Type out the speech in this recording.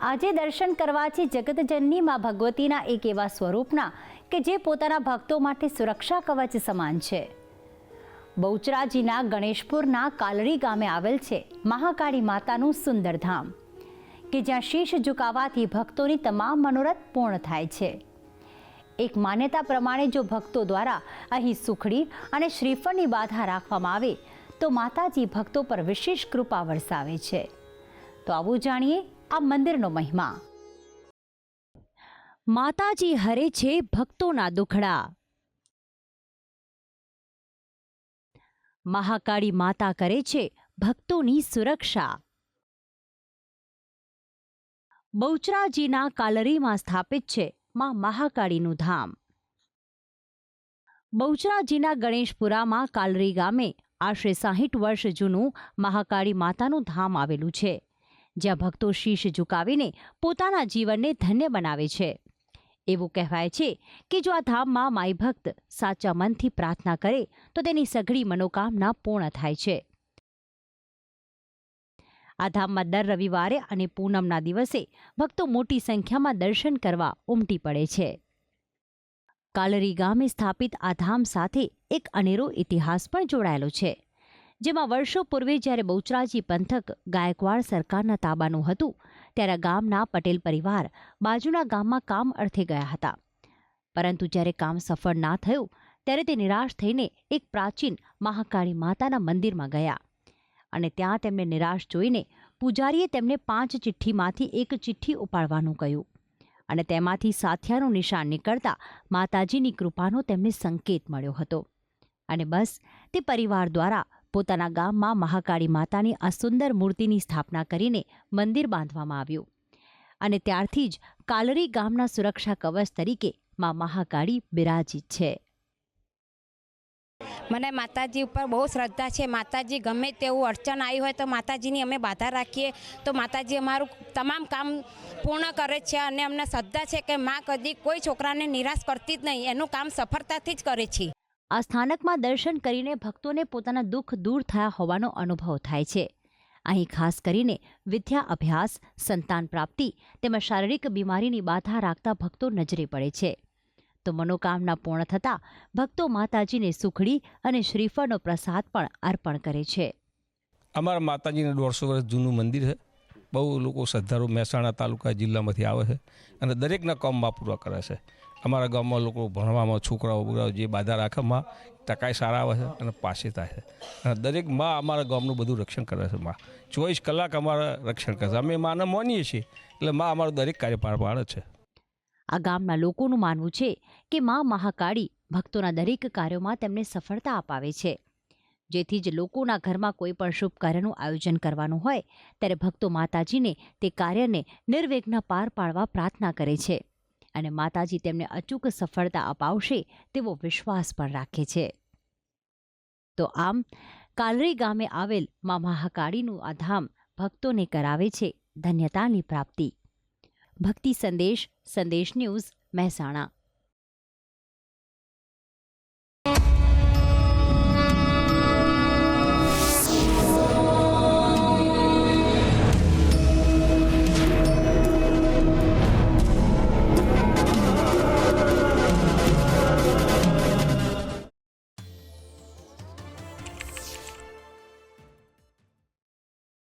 આજે દર્શન કરવાથી જગતજનની માં ભગવતીના એક એવા સ્વરૂપના કે જે પોતાના ભક્તો માટે સુરક્ષા કવચ સમાન છે. બહુચરાજીના ગણેશપુરના કાલરી ગામે આવેલ છે મહાકાળી માતાનું સુંદર ધામ કે જ્યાં શીશ ઝુકાવવાથી ભક્તોની તમામ મનોરથ પૂર્ણ થાય છે. એક માન્યતા પ્રમાણે જો ભક્તો દ્વારા અહીં સુખડી અને શ્રીફળની બાધા રાખવામાં આવે તો માતાજી ભક્તો પર વિશેષ કૃપા વરસાવે છે. તો આવું જાણીએ આ મંદિરનો મહિમા. માતાજી હરે છે ભક્તોના દુખડા. મહાકાળી માતા કરે છે ભક્તોની સુરક્ષા. બહુચરાજીના કાલરીમાં સ્થાપિત છે માં મહાકાળીનું ધામ. બહુચરાજીના ગણેશપુરામાં કાલરી ગામે આશરે 60 વર્ષ જૂનું મહાકાળી માતાનું ધામ આવેલું છે, જ્યાં ભક્તો શીશ ઝુકાવીને પોતાના જીવનને ધન્ય બનાવે છે. એવું કહેવાય છે કે જો આ ધામમાં માઈ ભક્ત સાચા મનથી પ્રાર્થના કરે તો તેની સઘળી મનોકામના પૂર્ણ થાય છે. આ ધામમાં દર રવિવારે અને પૂનમના દિવસે ભક્તો મોટી સંખ્યામાં દર્શન કરવા ઉમટી પડે છે. કાલરી ગામે સ્થાપિત આ ધામ સાથે એક અનેરો ઇતિહાસ પણ જોડાયેલો છે, જેમાં વર્ષો પૂર્વે જ્યારે બહુચરાજી પંથક ગાયકવાડ સરકારના તાબાનું હતું ત્યારે ગામના પટેલ પરિવાર બાજુના ગામમાં કામ અર્થે ગયા હતા. પરંતુ જ્યારે કામ સફળ ના થયું ત્યારે તે નિરાશ થઈને એક પ્રાચીન મહાકાળી માતાના મંદિરમાં ગયા અને ત્યાં તેમને નિરાશ જોઈને પૂજારીએ તેમને 5 ચિઠ્ઠીમાંથી એક ચિઠ્ઠી ઉપાડવાનું કહ્યું અને તેમાંથી સાથિયાનું નિશાન નીકળતા માતાજીની કૃપાનો તેમને સંકેત મળ્યો હતો. અને બસ તે પરિવાર દ્વારા પોતાના ગામમાં મહાકાળી માતાની આ સુંદર મૂર્તિની સ્થાપના કરીને મંદિર બાંધવામાં આવ્યું અને ત્યારથી જ કાલરી ગામના સુરક્ષા કવચ તરીકે માં મહાકાળી બિરાજિત છે. મને માતાજી ઉપર બહુ શ્રદ્ધા છે. માતાજી ગમે તેવું અડચણ આવી હોય તો માતાજીની અમે બાધા રાખીએ તો માતાજી અમારું તમામ કામ પૂર્ણ કરે છે અને અમને શ્રદ્ધા છે કે માં કદી કોઈ છોકરાને નિરાશ કરતી જ નહીં, એનું કામ સફળતાથી જ કરે છે. આ સ્થાનકમાં દર્શન કરીને ભક્તોને પોતાના દુઃખ દૂર થયા હોવાનો અનુભવ થાય છે. અહીં ખાસ કરીને વિદ્યા અભ્યાસ, સંતાન પ્રાપ્તિ તેમજ શારીરિક બીમારીની બાધા રાખતા ભક્તો નજરે પડે છે. તો મનોકામના પૂર્ણ થતાં ભક્તો માતાજીને સુખડી અને શ્રીફળનો પ્રસાદ પણ અર્પણ કરે છે. અમારા માતાજીને 150 વર્ષ જૂનું મંદિર છે. બહુ લોકો શ્રદ્ધાળુ મહેસાણા તાલુકા જિલ્લામાંથી આવે છે અને દરેકના કામમાં પૂરા કરે છે. અમારા ગામમાં લોકો ભણવામાં છોકરાઓ જે બાધા રાખવામાં ટકાઈ સારા આવે છે અને પાસે થાય છે અને દરેક માં અમારા ગામનું બધું રક્ષણ કરે છે. માં 24 કલાક અમારા રક્ષણ કરે છે. અમે માને માનીએ છીએ એટલે માં અમારું દરેક કાર્ય પાર પાડે છે. આ ગામના લોકોનું માનવું છે કે માં મહાકાળી ભક્તોના દરેક કાર્યોમાં તેમને સફળતા અપાવે છે. જેથી જ લોકોના ઘરમાં કોઈ પણ શુભ કાર્યનું આયોજન કરવાનું હોય ત્યારે ભક્તો માતાજીને તે કાર્યને નિર્વિઘ્ન પાર પાડવા પ્રાર્થના કરે છે અને માતાજી તેમને અચૂક સફળતા અપાવશે તેવો વિશ્વાસ પણ રાખે છે. તો આમ કાલરી ગામે આવેલ માં મહાકાળીનું આ ધામ ભક્તોને કરાવે છે ધન્યતાની પ્રાપ્તિ. ભક્તિ સંદેશ, સંદેશ ન્યૂઝ, મહેસાણા.